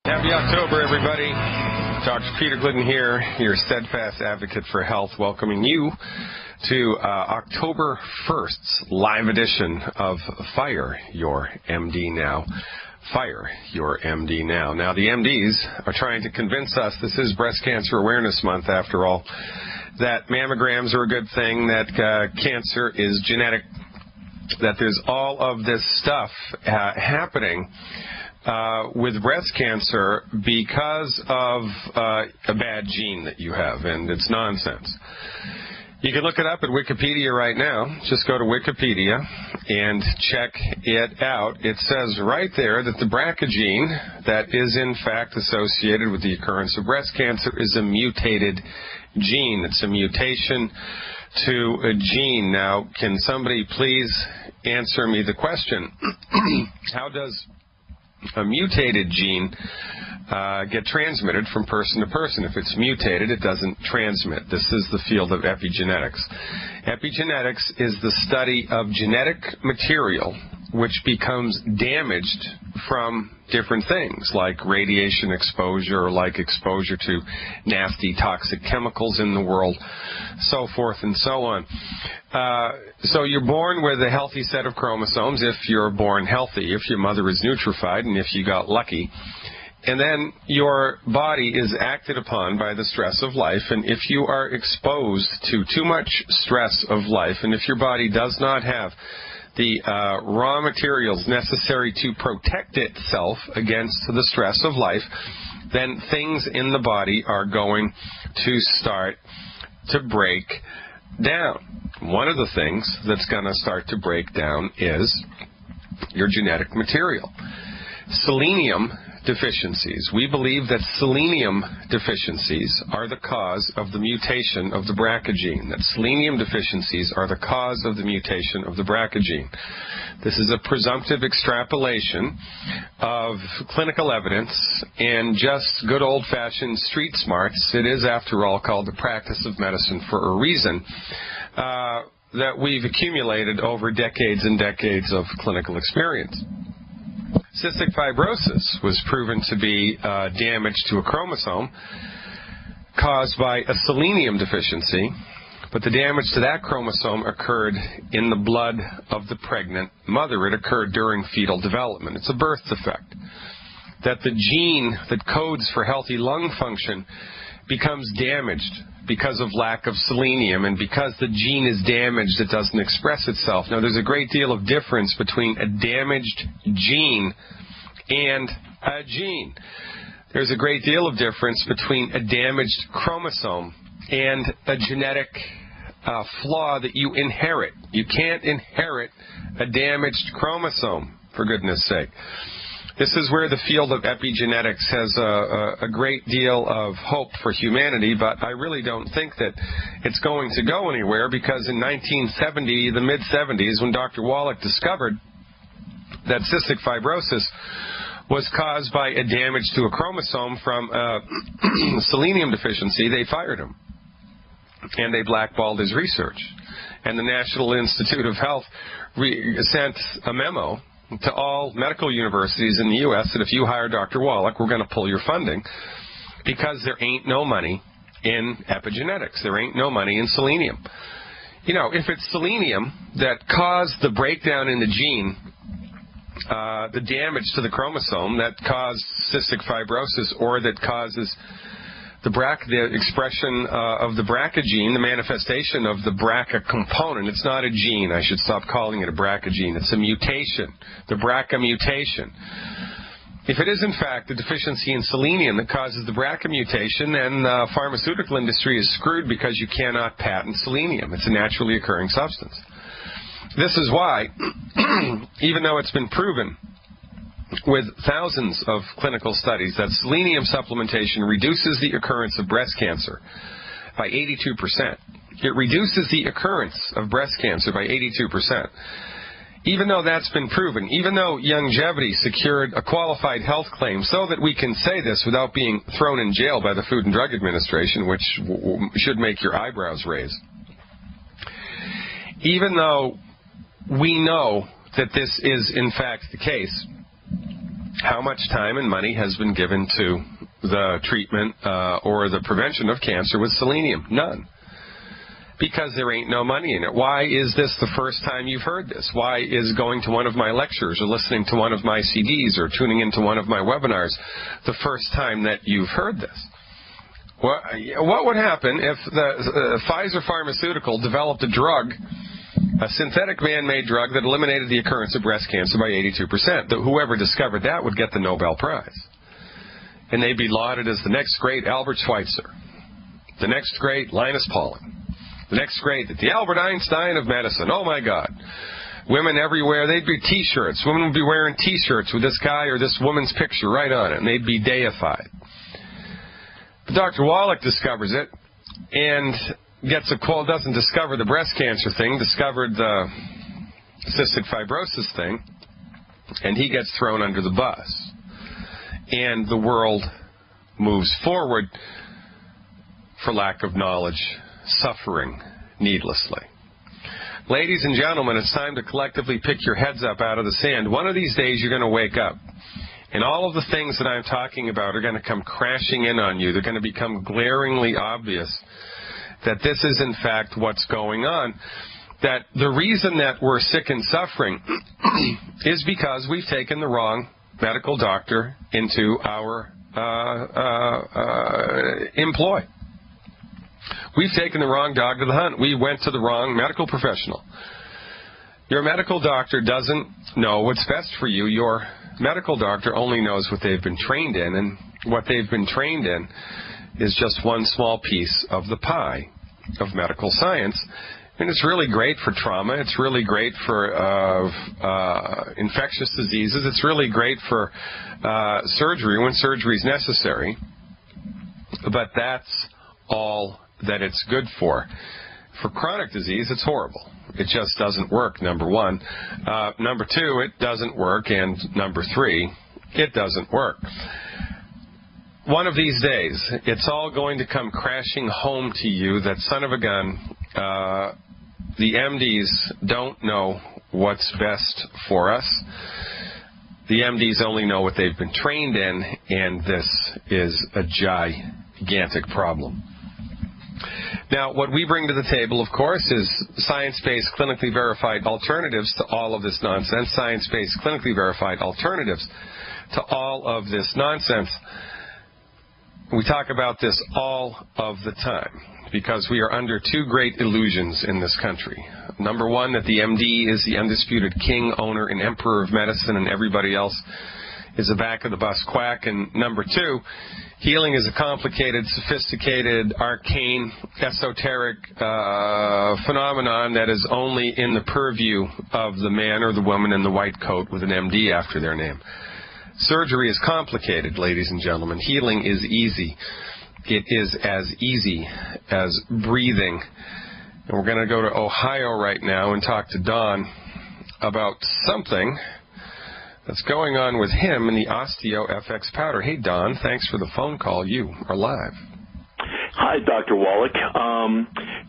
Happy October, everybody. Dr. Peter Glidden here, your steadfast advocate for health, welcoming you to October 1st's live edition of Fire Your MD Now. Fire Your MD Now. Now, the MDs are trying to convince us, this is Breast Cancer Awareness Month after all, that mammograms are a good thing, that cancer is genetic, that there's all of this stuff happening with breast cancer because of a bad gene that you have, and it's nonsense. You can look it up at Wikipedia right now. Just go to Wikipedia and check it out. It says right there that the BRCA gene that is in fact associated with the occurrence of breast cancer is a mutated gene. It's a mutation to a gene. Now, can somebody please answer me the question, how does a mutated gene get transmitted from person to person? If it's mutated, it doesn't transmit. This is the field of epigenetics. Epigenetics is the study of genetic material which becomes damaged from different things, like radiation exposure, like exposure to nasty toxic chemicals in the world, so forth and so on. So you're born with a healthy set of chromosomes if you're born healthy, if your mother is nutrified, and if you got lucky. And then your body is acted upon by the stress of life, and if you are exposed to too much stress of life, and if your body does not have the raw materials necessary to protect itself against the stress of life, then things in the body are going to start to break down. One of the things that's going to start to break down is your genetic material. Selenium deficiencies. We believe that selenium deficiencies are the cause of the mutation of the BRCA gene, that selenium deficiencies are the cause of the mutation of the BRCA gene. This is a presumptive extrapolation of clinical evidence and just good old-fashioned street smarts. It is, after all, called the practice of medicine for a reason, that we've accumulated over decades and decades of clinical experience. Cystic fibrosis was proven to be damage to a chromosome caused by a selenium deficiency, but the damage to that chromosome occurred in the blood of the pregnant mother. It occurred during fetal development. It's a birth defect. That the gene that codes for healthy lung function becomes damaged because of lack of selenium, and because the gene is damaged, it doesn't express itself. Now, there's a great deal of difference between a damaged gene and a gene. There's a great deal of difference between a damaged chromosome and a genetic flaw that you inherit. You can't inherit a damaged chromosome, for goodness sake. This is where the field of epigenetics has a great deal of hope for humanity, but I really don't think that it's going to go anywhere, because in 1970, the mid-70s, when Dr. Wallach discovered that cystic fibrosis was caused by a damage to a chromosome from selenium deficiency, they fired him, and they blackballed his research. And the National Institute of Health sent a memo to all medical universities in the U.S. that if you hire Dr. Wallach, we're going to pull your funding, because there ain't no money in epigenetics. There ain't no money in selenium. You know, if it's selenium that caused the breakdown in the gene, the damage to the chromosome that caused cystic fibrosis, or that causes the expression of the BRCA gene, the manifestation of the BRCA component. It's not a gene. I should stop calling it a BRCA gene. It's a mutation, the BRCA mutation. If it is, in fact, a deficiency in selenium that causes the BRCA mutation, then the pharmaceutical industry is screwed, because you cannot patent selenium. It's a naturally occurring substance. This is why, even though it's been proven with thousands of clinical studies that selenium supplementation reduces the occurrence of breast cancer by 82%. It reduces the occurrence of breast cancer by 82%. Even though that's been proven, even though Youngevity secured a qualified health claim so that we can say this without being thrown in jail by the Food and Drug Administration, which should make your eyebrows raise. Even though we know that this is in fact the case, How much time and money has been given to the treatment or the prevention of cancer with selenium? None. Because there ain't no money in it. Why is this the first time you've heard this? Why is going to one of my lectures or listening to one of my CDs or tuning into one of my webinars the first time that you've heard this? What would happen if the Pfizer pharmaceutical developed a drug, a synthetic man-made drug that eliminated the occurrence of breast cancer by 82%? Whoever discovered that would get the Nobel Prize. And they'd be lauded as the next great Albert Schweitzer, the next great Linus Pauling, the next great, the Albert Einstein of medicine. Oh, my God. Women everywhere, they'd be T-shirts. Women would be wearing T-shirts with this guy or this woman's picture right on it, and they'd be deified. But Dr. Wallach discovers it and gets a call, doesn't discover the breast cancer thing, discovered the cystic fibrosis thing, and he gets thrown under the bus. And the world moves forward for lack of knowledge, suffering needlessly. Ladies and gentlemen, it's time to collectively pick your heads up out of the sand. One of these days you're going to wake up, and all of the things that I'm talking about are going to come crashing in on you. They're going to become glaringly obvious that this is in fact what's going on. That the reason that we're sick and suffering is because we've taken the wrong medical doctor into our employ. We've taken the wrong dog to the hunt. We went to the wrong medical professional. Your medical doctor doesn't know what's best for you. Your medical doctor only knows what they've been trained in, and what they've been trained in is just one small piece of the pie of medical science. And it's really great for trauma. It's really great for infectious diseases. It's really great for surgery when surgery is necessary. But that's all that it's good for. For chronic disease, it's horrible. It just doesn't work, number one. Number two, it doesn't work. And number three, it doesn't work. One of these days, it's all going to come crashing home to you that son of a gun, the MDs don't know what's best for us. The MDs only know what they've been trained in, and this is a gigantic problem. Now, what we bring to the table, of course, is science-based, clinically verified alternatives to all of this nonsense. Science-based, clinically verified alternatives to all of this nonsense. We talk about this all of the time because we are under two great illusions in this country. Number one, that the MD is the undisputed king, owner, and emperor of medicine, and everybody else is a back-of-the-bus quack. And number two, healing is a complicated, sophisticated, arcane, esoteric phenomenon that is only in the purview of the man or the woman in the white coat with an MD after their name. Surgery is complicated, ladies and gentlemen. Healing is easy. It is as easy as breathing. And we're going to go to Ohio right now and talk to Don about something that's going on with him in the Osteo FX powder. Hey, Don, thanks for the phone call. You are live. Hi, Dr. Wallach.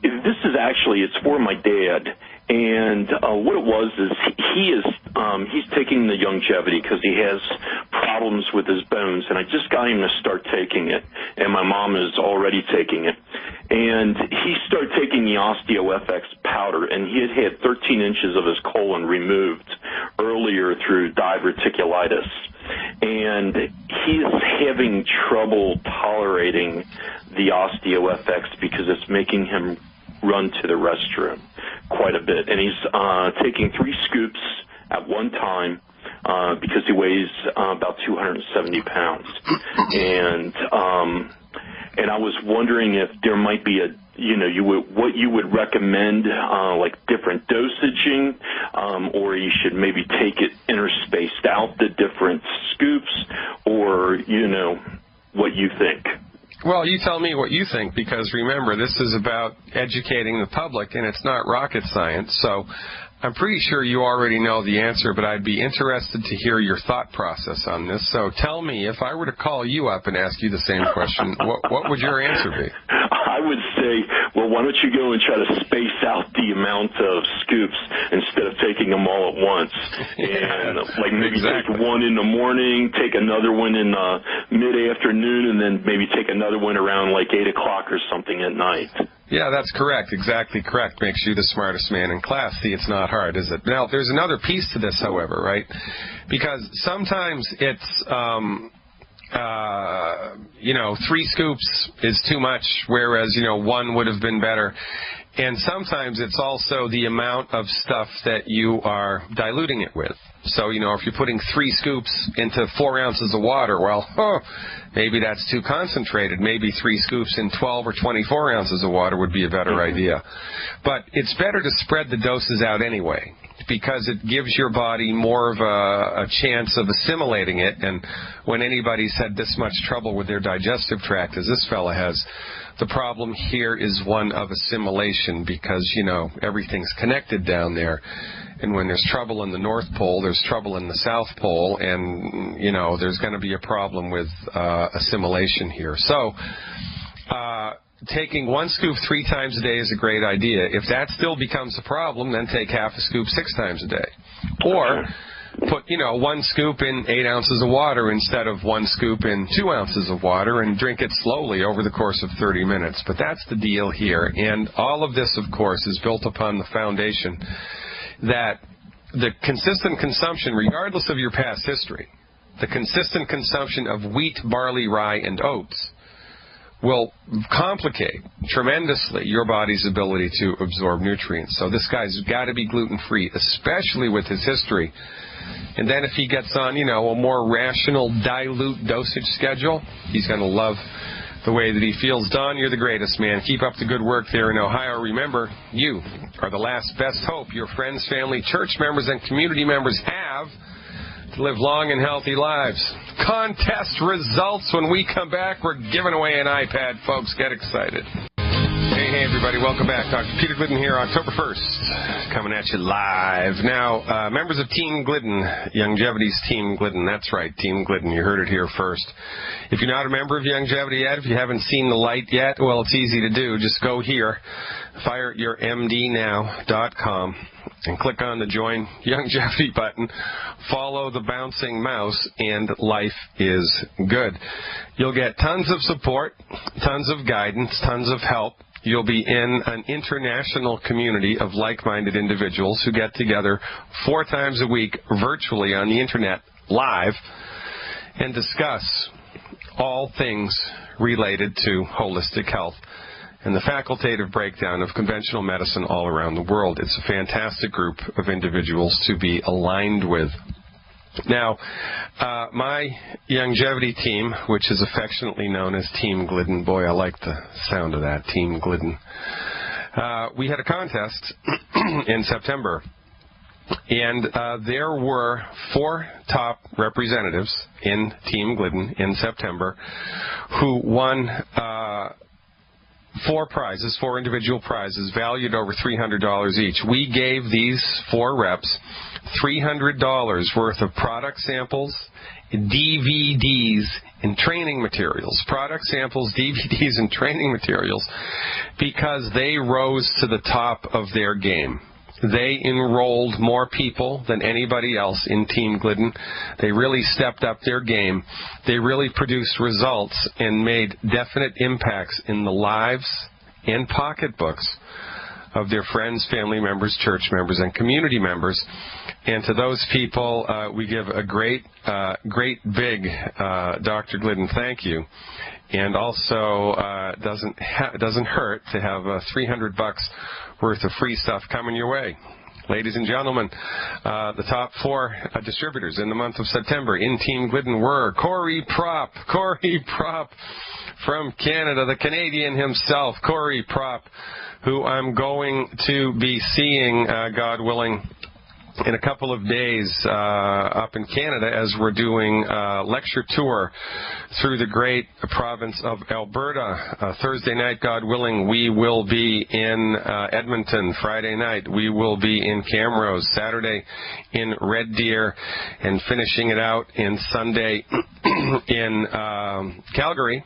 This is actually, it's for my dad. And what it was is he's taking the longevity because he has problems with his bones, and I just got him to start taking it, and my mom is already taking it. And he started taking the Osteo FX powder, and he had 13 inches of his colon removed earlier through diverticulitis. And he is having trouble tolerating the Osteo FX because it's making him run to the restroom quite a bit. And he's taking 3 scoops at one time because he weighs about 270 pounds. And I was wondering if there might be what you would recommend, like different dosaging, or you should maybe take it interspaced out, the different scoops, or, what you think. Well, you tell me what you think, because remember, this is about educating the public, and it's not rocket science. So I'm pretty sure you already know the answer, but I'd be interested to hear your thought process on this. So tell me, if I were to call you up and ask you the same question, what would your answer be? I would say, well, why don't you go and try to space out the amount of scoops instead of taking them all at once? And like maybe take one in the morning, take another one in mid-afternoon, and then maybe take another one around like 8 o'clock or something at night. Yeah, that's correct. Exactly correct. Makes you the smartest man in class. See, it's not hard, is it? Now, there's another piece to this, however, right? Because sometimes it's, 3 scoops is too much, whereas, 1 would have been better. And sometimes it's also the amount of stuff that you are diluting it with. So, if you're putting 3 scoops into 4 ounces of water, well, maybe that's too concentrated. Maybe 3 scoops in 12 or 24 ounces of water would be a better idea. But it's better to spread the doses out anyway, because it gives your body more of a chance of assimilating it. And when anybody's had this much trouble with their digestive tract as this fella has, the problem here is one of assimilation, because, everything's connected down there. And when there's trouble in the North Pole, there's trouble in the South Pole, and, there's going to be a problem with assimilation here. So taking 1 scoop 3 times a day is a great idea. If that still becomes a problem, then take half a scoop 6 times a day. Or put, 1 scoop in 8 ounces of water instead of 1 scoop in 2 ounces of water, and drink it slowly over the course of 30 minutes. But that's the deal here. And all of this, of course, is built upon the foundation that the consistent consumption, regardless of your past history, the consistent consumption of wheat, barley, rye, and oats will complicate tremendously your body's ability to absorb nutrients. So this guy's got to be gluten-free, especially with his history. And then if he gets on, a more rational, dilute dosage schedule, he's going to love the way that he feels. Don, you're the greatest, man. Keep up the good work there in Ohio. Remember, you are the last best hope your friends, family, church members, and community members have to live long and healthy lives. Contest results when we come back. We're giving away an iPad, folks. Get excited. Hey, everybody. Welcome back. Dr. Peter Glidden here, October 1st, coming at you live. Now, members of Team Glidden, Longevity's Team Glidden. That's right, Team Glidden. You heard it here first. If you're not a member of Longevity yet, if you haven't seen the light yet, well, it's easy to do. Just go here, fireyourmdnow.com, and click on the Join Longevity button. Follow the bouncing mouse, and life is good. You'll get tons of support, tons of guidance, tons of help. You'll be in an international community of like-minded individuals who get together 4 times a week virtually on the internet live and discuss all things related to holistic health and the facultative breakdown of conventional medicine all around the world. It's a fantastic group of individuals to be aligned with. Now, my longevity team, which is affectionately known as Team Glidden, boy, I like the sound of that, Team Glidden. We had a contest in September, and there were 4 top representatives in Team Glidden in September who won 4 prizes, 4 individual prizes, valued over $300 each. We gave these 4 reps $300 worth of product samples, DVDs, and training materials. Product samples, DVDs, and training materials, because they rose to the top of their game. They enrolled more people than anybody else in Team Glidden. They really stepped up their game. They really produced results and made definite impacts in the lives and pocketbooks of their friends, family members, church members, and community members. And to those people, we give a great big Dr. Glidden thank you. And also, doesn't hurt to have $300 worth of free stuff coming your way. Ladies and gentlemen, the top 4 distributors in the month of September in Team Glidden were Corey Prop from Canada, the Canadian himself, Corey Prop, who I'm going to be seeing, God willing, in a couple of days up in Canada, as we're doing a lecture tour through the great province of Alberta. Thursday night, God willing, we will be in Edmonton. Friday night, we will be in Camrose. Saturday in Red Deer, and finishing it out in Sunday in Calgary.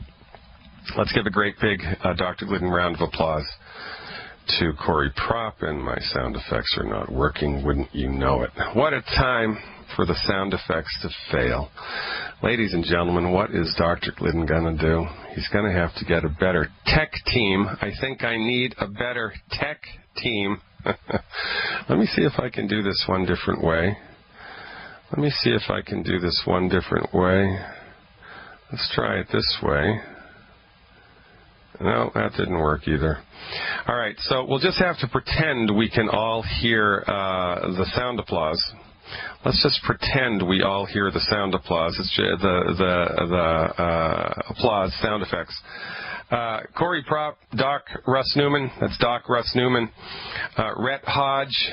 Let's give a great big Dr. Glidden round of applause to Corey Prop, and my sound effects are not working, wouldn't you know it. What a time for the sound effects to fail. Ladies and gentlemen, what is Dr. Glidden going to do? He's going to have to get a better tech team. I think I need a better tech team. Let me see if I can do this one different way. Let's try it this way. No, that didn't work either. All right, so we'll just have to pretend we can all hear the sound applause. Let's just pretend we all hear the sound applause. It's the applause sound effects. Corey Prop, Doc Russ Newman, that's Doc Russ Newman, Rhett Hodge,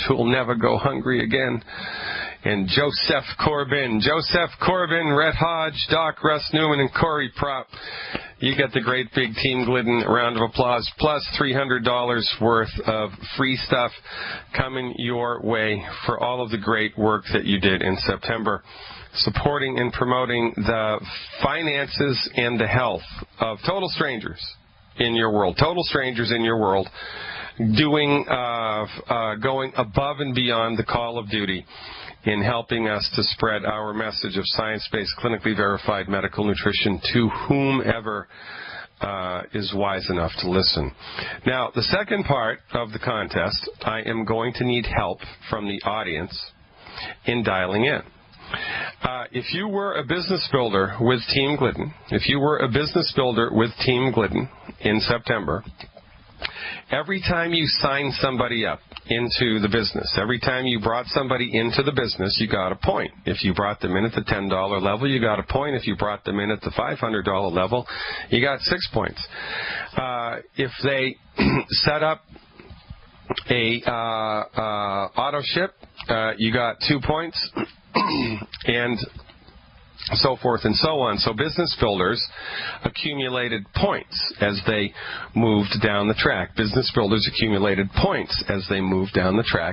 who will never go hungry again, and Joseph Corbin, Rhett Hodge, Doc Russ Newman, and Corey Prop. You get the great big Team Glidden round of applause, plus $300 worth of free stuff coming your way for all of the great work that you did in September, supporting and promoting the finances and the health of total strangers in your world, doing, going above and beyond the call of duty in helping us to spread our message of science-based, clinically verified medical nutrition to whomever is wise enough to listen. Now, the second part of the contest, I am going to need help from the audience in dialing in. If you were a business builder with Team Glidden, in September, every time you signed somebody up into the business, every time you brought somebody into the business, you got a point. If you brought them in at the $10 level, you got a point. If you brought them in at the $500 level, you got 6 points. If they set up a auto ship, you got 2 points, and so forth and so on. So business builders accumulated points as they moved down the track.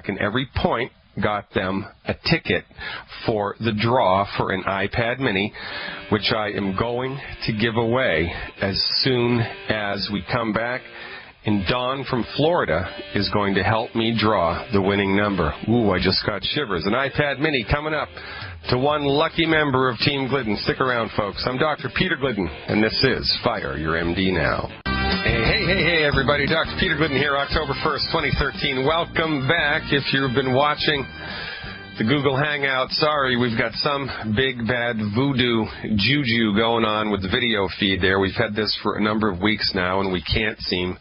And every point got them a ticket for the draw for an iPad mini, which I am going to give away as soon as we come back. And Dawn from Florida is going to help me draw the winning number. Ooh, I just got shivers. An iPad mini coming up to one lucky member of Team Glidden. Stick around, folks. I'm Dr. Peter Glidden, and this is Fire Your MD Now. Hey, everybody. Dr. Peter Glidden here, October 1st, 2013. Welcome back. If you've been watching the Google Hangout, sorry, we've got some big bad voodoo juju going on with the video feed there. We've had this for a number of weeks now, and we can't seem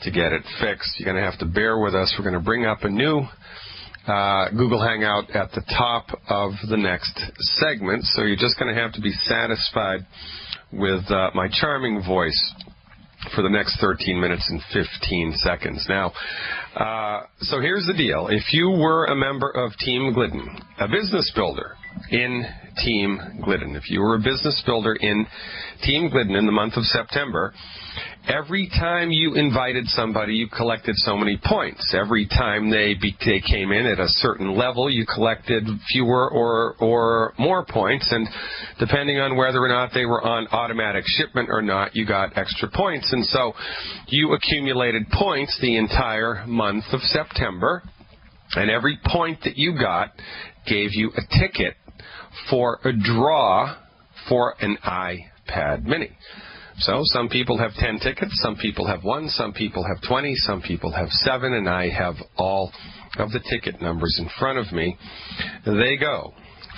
to get it fixed. You're going to have to bear with us. We're going to bring up a new Google Hangout at the top of the next segment, so you're just going to have to be satisfied with my charming voice for the next 13 minutes and 15 seconds. Now, so here's the deal. If you were a member of Team Glidden, a business builder in Team Glidden, in the month of September, every time you invited somebody, you collected so many points. Every time they came in at a certain level, you collected fewer or more points. And depending on whether or not they were on automatic shipment or not, you got extra points. And so you accumulated points the entire month of September. And every point that you got gave you a ticket for a draw for an iPad mini. So some people have 10 tickets, some people have 1, some people have 20, some people have 7, and I have all of the ticket numbers in front of me. They go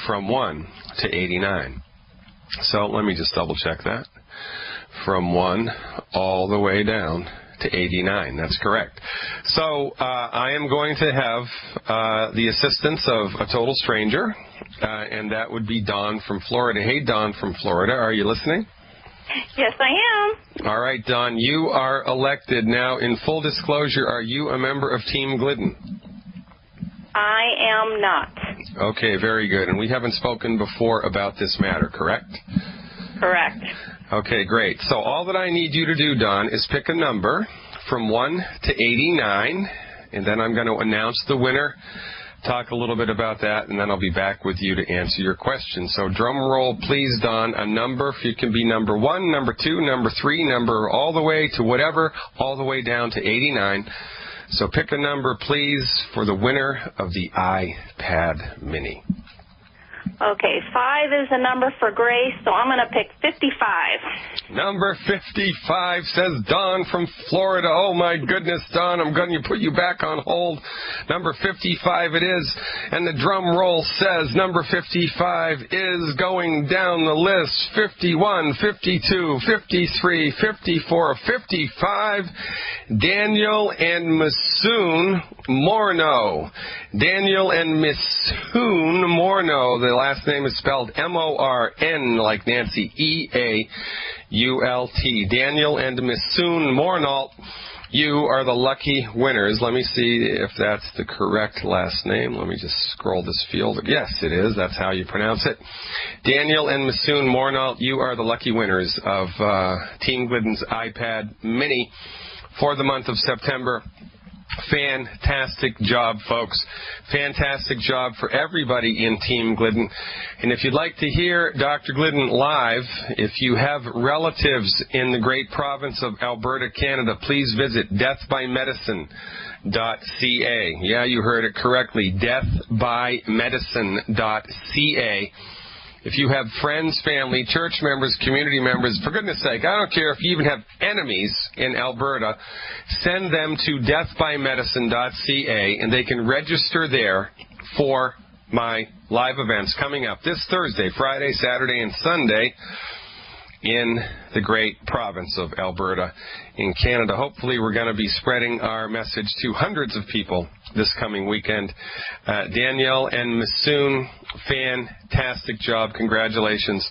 from 1 to 89. So let me just double check that. From 1 all the way down to 89. That's correct. So I am going to have the assistance of a total stranger, and that would be Dawn from Florida. Hey, Dawn from Florida, are you listening? Yes, I am. All right, Dawn, you are elected. Now, in full disclosure, are you a member of Team Glidden? I am not. Okay, very good. And we haven't spoken before about this matter, correct? Correct. Okay, great. So all that I need you to do, Dawn, is pick a number from 1 to 89, and then I'm going to announce the winner talk a little bit about that, and then I'll be back with you to answer your question. So drum roll, please, Don. A number, if you can be number 1, number 2, number 3, number all the way to whatever, all the way down to 89. So pick a number, please, for the winner of the iPad Mini. Okay, 5 is the number for Grace, so I'm going to pick 55. Number 55, says Don from Florida. Oh, my goodness, Don, I'm going to put you back on hold. Number 55 it is, and the drum roll says number 55 is going down the list. 51, 52, 53, 54, 55, Daniel and Masoon Morneau. Daniel and Masoon Morneau. The last name is spelled M-O-R-N, like Nancy, E-A-U-L-T. Daniel and Masoon Morneau, you are the lucky winners. Let me see if that's the correct last name. Let me just scroll this field. Yes, it is. That's how you pronounce it. Daniel and Masoon Morneau, you are the lucky winners of Team Glidden's iPad Mini for the month of September. Fantastic job, folks. Fantastic job for everybody in Team Glidden. And if you'd like to hear Dr. Glidden live, if you have relatives in the great province of Alberta, Canada, please visit deathbymedicine.ca. Yeah, you heard it correctly, deathbymedicine.ca. If you have friends, family, church members, community members, for goodness sake, I don't care if you even have enemies in Alberta, send them to deathbymedicine.ca, and they can register there for my live events coming up this Thursday, Friday, Saturday, and Sunday in the great province of Alberta in Canada. Hopefully we're going to be spreading our message to hundreds of people this coming weekend. Danielle and Masoon, fantastic job. Congratulations.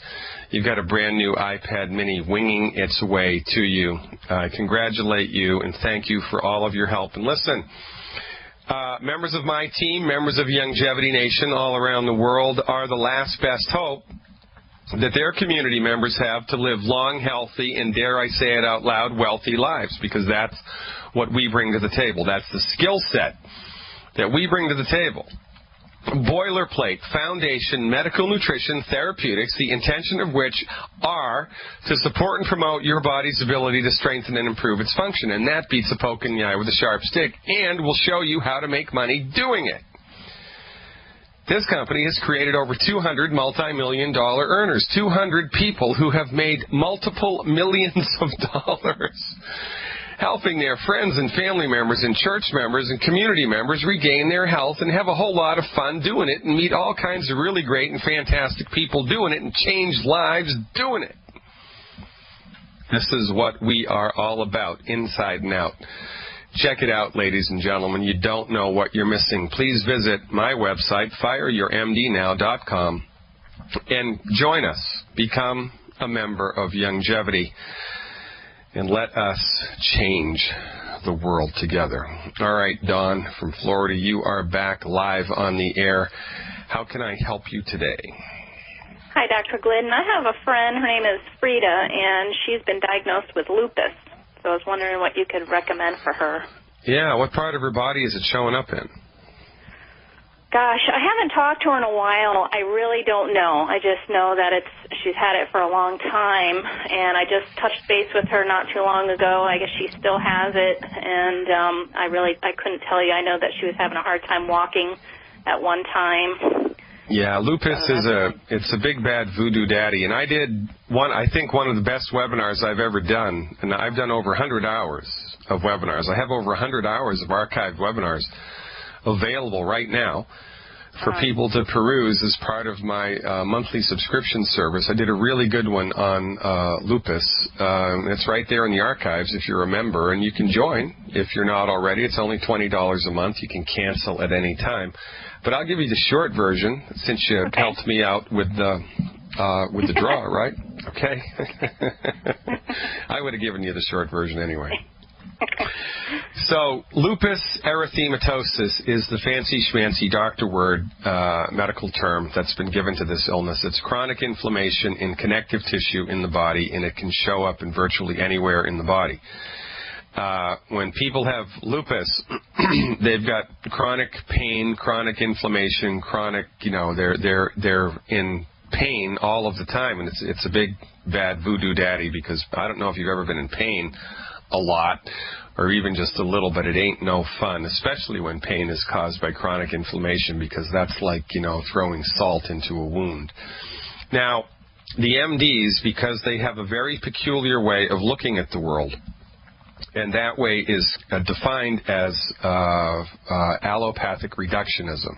You've got a brand new iPad Mini winging its way to you. I congratulate you and thank you for all of your help. And listen, members of my team, members of Longevity Nation all around the world are the last best hope that their community members have to live long, healthy, and dare I say it out loud, wealthy lives, because that's what we bring to the table. That's the skill set that we bring to the table. Boilerplate, foundation, medical nutrition, therapeutics, the intention of which are to support and promote your body's ability to strengthen and improve its function. And that beats a poke in the eye with a sharp stick, and will show you how to make money doing it. This company has created over 200 multi-million-dollar earners, 200 people who have made multiple millions of dollars, helping their friends and family members and church members and community members regain their health and have a whole lot of fun doing it and meet all kinds of really great and fantastic people doing it and change lives doing it. This is what we are all about, inside and out. Check it out, ladies and gentlemen. You don't know what you're missing. Please visit my website, fireyourmdnow.com, and join us. Become a member of Longevity, and let us change the world together. All right, Dawn from Florida, you are back live on the air. How can I help you today? Hi, Dr. Glidden. I have a friend. Her name is Frida, and she's been diagnosed with lupus. So I was wondering what you could recommend for her. Yeah, what part of her body is it showing up in? Gosh, I haven't talked to her in a while. I really don't know. I just know that she's had it for a long time, and I just touched base with her not too long ago. I guess she still has it, and I couldn't tell you. I know that she was having a hard time walking at one time. Yeah, lupus it's a big bad voodoo daddy, and I did I think one of the best webinars I've ever done, and I've done over 100 hours of webinars. I have over 100 hours of archived webinars available right now for people to peruse as part of my monthly subscription service. I did a really good one on lupus. It's right there in the archives if you're a member, and you can join if you're not already. It's only $20 a month. You can cancel at any time. But I'll give you the short version since you helped me out with the draw, right? Okay. I would have given you the short version anyway. So lupus erythematosus is the fancy schmancy doctor word, medical term that's been given to this illness. It's chronic inflammation in connective tissue in the body, and it can show up in virtually anywhere in the body. When people have lupus, they've got chronic pain, chronic inflammation, chronic, they're in pain all of the time, and it's a big bad voodoo daddy, because I don't know if you've ever been in pain a lot or even just a little, but it ain't no fun, especially when pain is caused by chronic inflammation, because that's like, throwing salt into a wound. Now, the MDs, because they have a very peculiar way of looking at the world, and that way is defined as allopathic reductionism.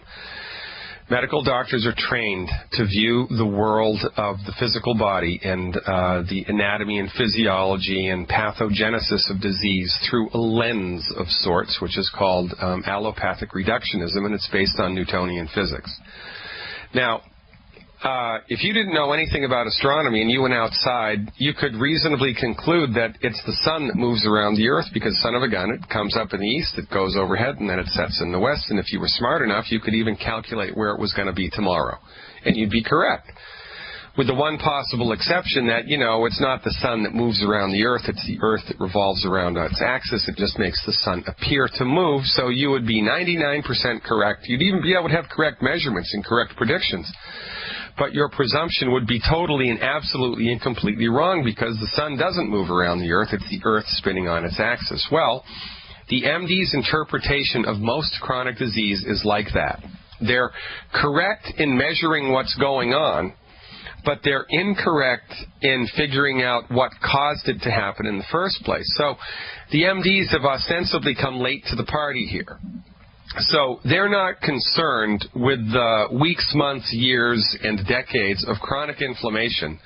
Medical doctors are trained to view the world of the physical body and the anatomy and physiology and pathogenesis of disease through a lens of sorts, which is called allopathic reductionism, and it's based on Newtonian physics. Now, if you didn't know anything about astronomy and you went outside, you could reasonably conclude that it's the sun that moves around the Earth, because, son of a gun, it comes up in the east, it goes overhead, and then it sets in the west. And if you were smart enough, you could even calculate where it was going to be tomorrow, and you'd be correct. With the one possible exception that, it's not the sun that moves around the Earth, it's the Earth that revolves around its axis. It just makes the sun appear to move, so you would be 99% correct. You'd even be able to have correct measurements and correct predictions. But your presumption would be totally and absolutely and completely wrong, because the sun doesn't move around the Earth, it's the Earth spinning on its axis. Well, the MD's interpretation of most chronic disease is like that. They're correct in measuring what's going on, but they're incorrect in figuring out what caused it to happen in the first place. So the MDs have ostensibly come late to the party here. So they're not concerned with the weeks, months, years, and decades of chronic inflammation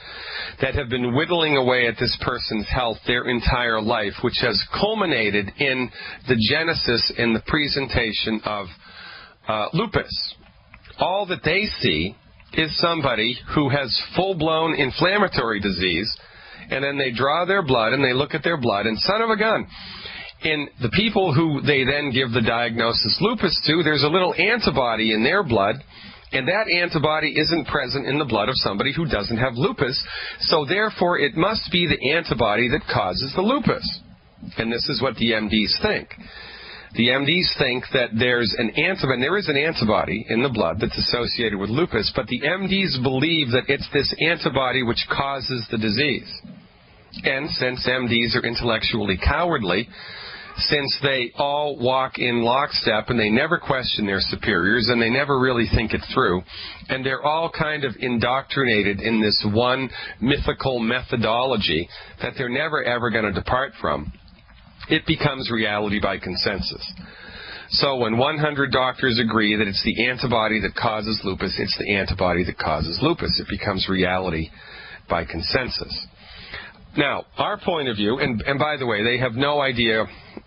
that have been whittling away at this person's health their entire life, which has culminated in the genesis and the presentation of lupus. All that they see is somebody who has full-blown inflammatory disease, and then they draw their blood and they look at their blood, and son of a gun, in the people who they then give the diagnosis lupus to, there's a little antibody in their blood, and that antibody isn't present in the blood of somebody who doesn't have lupus, so therefore it must be the antibody that causes the lupus. And this is what the MDs think. The MDs think that there's an antibody, and there is an antibody in the blood that's associated with lupus, but the MDs believe that it's this antibody which causes the disease. And since MDs are intellectually cowardly, since they all walk in lockstep and they never question their superiors and they never really think it through, and they're all kind of indoctrinated in this one mythical methodology that they're never ever going to depart from, it becomes reality by consensus. So when 100 doctors agree that it's the antibody that causes lupus, it's the antibody that causes lupus. It becomes reality by consensus. Now, our point of view, and by the way, they have no idea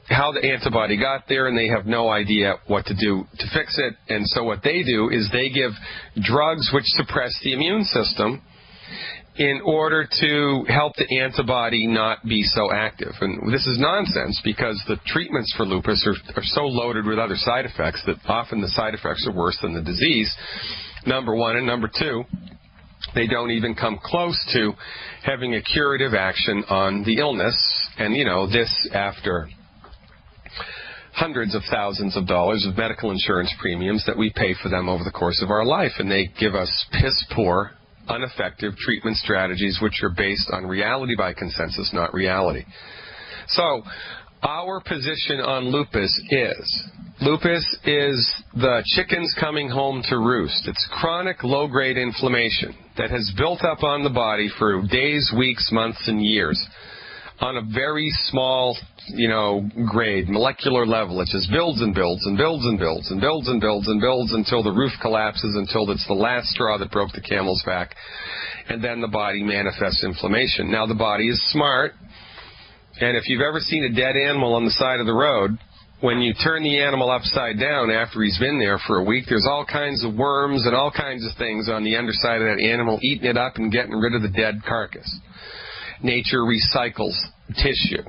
how the antibody got there, and they have no idea what to do to fix it. And so what they do is they give drugs which suppress the immune system in order to help the antibody not be so active. And this is nonsense, because the treatments for lupus are so loaded with other side effects that often the side effects are worse than the disease, number one. And number two, they don't even come close to having a curative action on the illness. And, this after hundreds of thousands of dollars of medical insurance premiums that we pay for them over the course of our life. And they give us piss-poor, ineffective treatment strategies which are based on reality by consensus, not reality. So our position on lupus is the chickens coming home to roost. It's chronic low-grade inflammation that has built up on the body for days, weeks, months, and years on a very small, grade, molecular level. It just builds and builds and builds and builds and builds and builds and builds until the roof collapses, until it's the last straw that broke the camel's back, and then the body manifests inflammation. Now, the body is smart, and if you've ever seen a dead animal on the side of the road, when you turn the animal upside down after he's been there for a week, there's all kinds of worms and all kinds of things on the underside of that animal eating it up and getting rid of the dead carcass. Nature recycles tissue.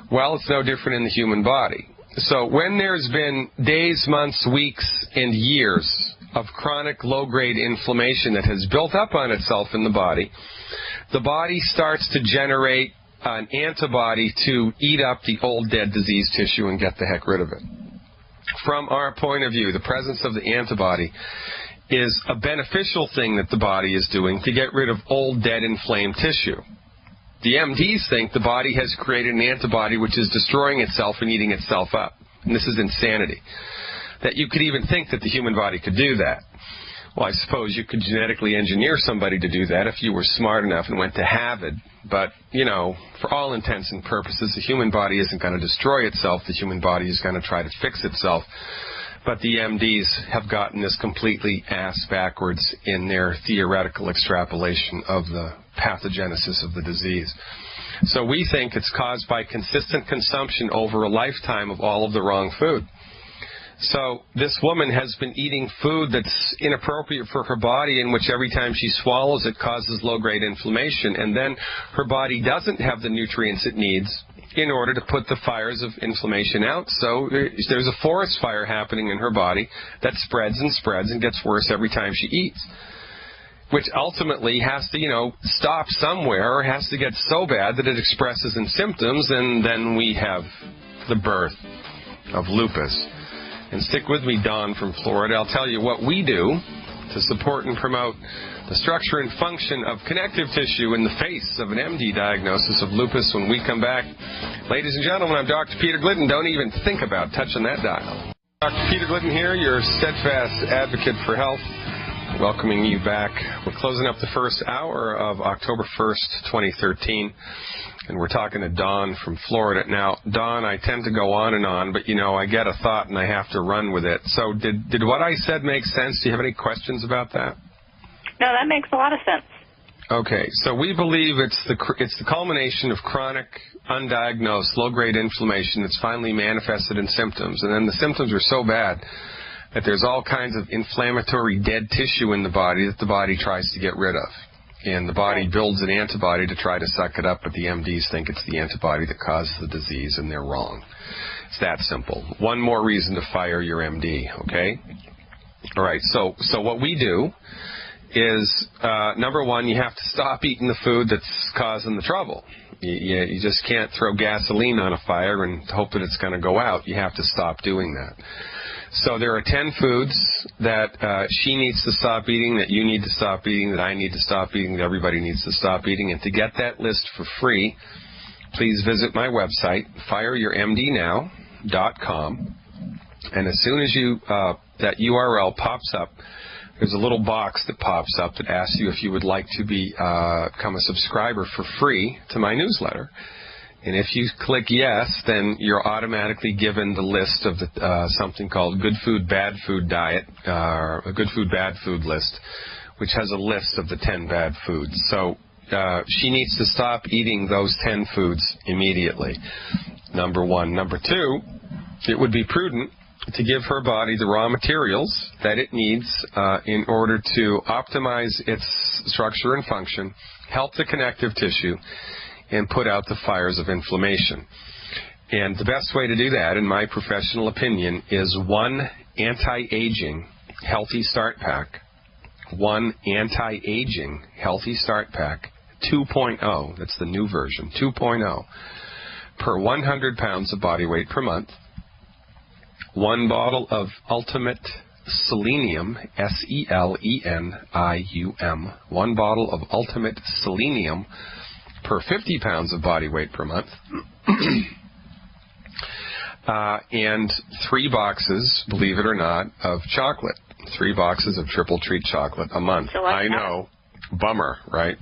Well, it's no different in the human body. So when there's been days, months, weeks, and years of chronic low-grade inflammation that has built up on itself in the body starts to generate an antibody to eat up the old dead diseased tissue and get the heck rid of it. From our point of view, the presence of the antibody is a beneficial thing that the body is doing to get rid of old, dead, inflamed tissue. The MDs think the body has created an antibody which is destroying itself and eating itself up. And this is insanity. That you could even think that the human body could do that. Well, I suppose you could genetically engineer somebody to do that if you were smart enough and went to Harvard. But, you know, for all intents and purposes, the human body isn't going to destroy itself. The human body is going to try to fix itself. But the MDs have gotten this completely ass backwards in their theoretical extrapolation of the pathogenesis of the disease. So we think it's caused by consistent consumption over a lifetime of all of the wrong food. So this woman has been eating food that's inappropriate for her body, in which every time she swallows it causes low-grade inflammation, and then her body doesn't have the nutrients it needs in order to put the fires of inflammation out. So there's a forest fire happening in her body that spreads and spreads and gets worse every time she eats, which ultimately has to, stop somewhere, or has to get so bad that it expresses in symptoms, and then we have the birth of lupus. And stick with me, Don from Florida. I'll tell you what we do to support and promote the structure and function of connective tissue in the face of an MD diagnosis of lupus when we come back. Ladies and gentlemen, I'm Dr. Peter Glidden. Don't even think about touching that dial. Dr. Peter Glidden here, your steadfast advocate for health, welcoming you back. We're closing up the first hour of October 1st, 2013. And we're talking to Dawn from Florida. Now, Dawn, I tend to go on, but, I get a thought and I have to run with it. So did what I said make sense? Do you have any questions about that? No, that makes a lot of sense. Okay, so we believe it's the culmination of chronic, undiagnosed, low-grade inflammation that's finally manifested in symptoms. And then the symptoms are so bad that there's all kinds of inflammatory dead tissue in the body that the body tries to get rid of. And the body builds an antibody to try to suck it up, but the MDs think it's the antibody that causes the disease, and they're wrong. It's that simple. One more reason to fire your MD, okay? All right, so what we do is, number one, you have to stop eating the food that's causing the trouble. You just can't throw gasoline on a fire and hope that it's going to go out. You have to stop doing that. So there are 10 foods that she needs to stop eating, that you need to stop eating, that I need to stop eating, that everybody needs to stop eating. And to get that list for free, please visit my website, fireyourmdnow.com. And as soon as that URL pops up, there's a little box that pops up that asks you if you would like to become a subscriber for free to my newsletter. And if you click yes, then you're automatically given the list of something called Good Food, Bad Food Diet, a Good Food, Bad Food list, which has a list of the 10 bad foods. So she needs to stop eating those 10 foods immediately, number one. Number two, it would be prudent to give her body the raw materials that it needs in order to optimize its structure and function, help the connective tissue, and put out the fires of inflammation. And the best way to do that, in my professional opinion, is one anti-aging healthy start pack. One anti-aging healthy start pack 2.0, that's the new version, 2.0, per 100 pounds of body weight per month. One bottle of Ultimate Selenium, Selenium, one bottle of Ultimate Selenium per 50 pounds of body weight per month, and 3 boxes, believe it or not, of chocolate. 3 boxes of Triple Treat chocolate a month. I know. Bummer, right?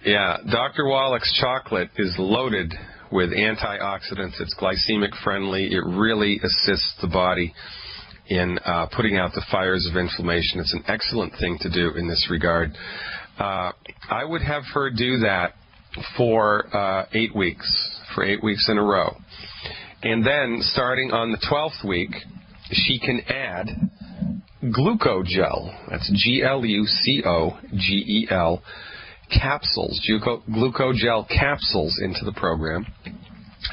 Yeah, Dr. Wallach's chocolate is loaded with antioxidants. It's glycemic friendly. It really assists the body in putting out the fires of inflammation. It's an excellent thing to do in this regard. I would have her do that for 8 weeks, in a row. And then, starting on the 12th week, she can add glucogel. That's Glucogel capsules, glucogel capsules into the program.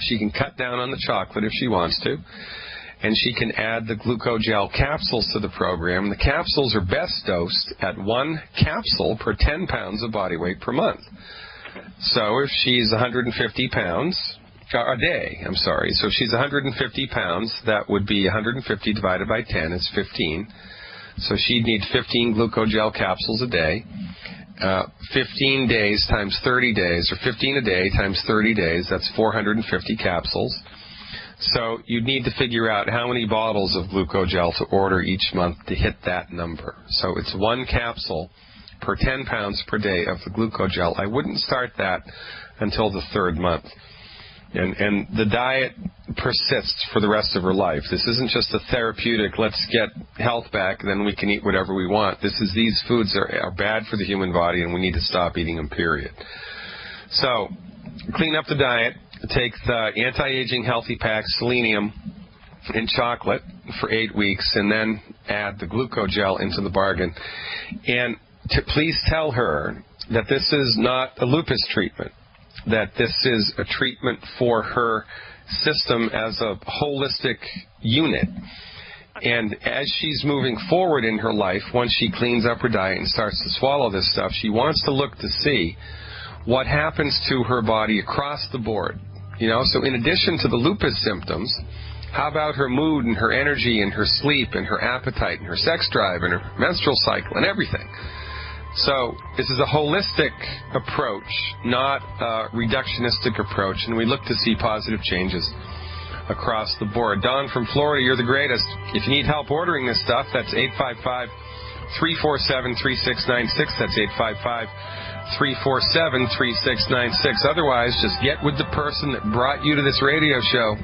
She can cut down on the chocolate if she wants to. And she can add the glucogel capsules to the program. The capsules are best dosed at 1 capsule per 10 pounds of body weight per month. So if she's 150 pounds, a day, I'm sorry. So if she's 150 pounds, that would be 150 divided by 10 is 15. So she'd need 15 glucogel capsules a day. 15 days times 30 days, or 15 a day times 30 days, that's 450 capsules. So you'd need to figure out how many bottles of glucogel to order each month to hit that number. So it's 1 capsule per 10 pounds per day of the glucogel. I wouldn't start that until the 3rd month. And the diet persists for the rest of her life. This isn't just a therapeutic, let's get health back, then we can eat whatever we want. These foods are bad for the human body, and we need to stop eating them, period. So, clean up the diet. Take the anti-aging healthy pack, selenium, and chocolate for 8 weeks, and then add the glucogel into the bargain. And please tell her that this is not a lupus treatment, that this is a treatment for her system as a holistic unit. And as she's moving forward in her life, once she cleans up her diet and starts to swallow this stuff, she wants to look to see what happens to her body across the board. You know, so in addition to the lupus symptoms, how about her mood and her energy and her sleep and her appetite and her sex drive and her menstrual cycle and everything? So this is a holistic approach, not a reductionistic approach, and we look to see positive changes across the board. Don from Florida, you're the greatest. If you need help ordering this stuff, that's 855-347-3696. That's 855-347-3696. Otherwise, just get with the person that brought you to this radio show,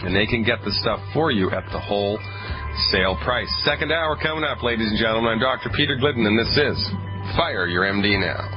and they can get the stuff for you at the wholesale price. Second hour coming up, ladies and gentlemen. I'm Dr. Peter Glidden, and this is Fire Your MD Now.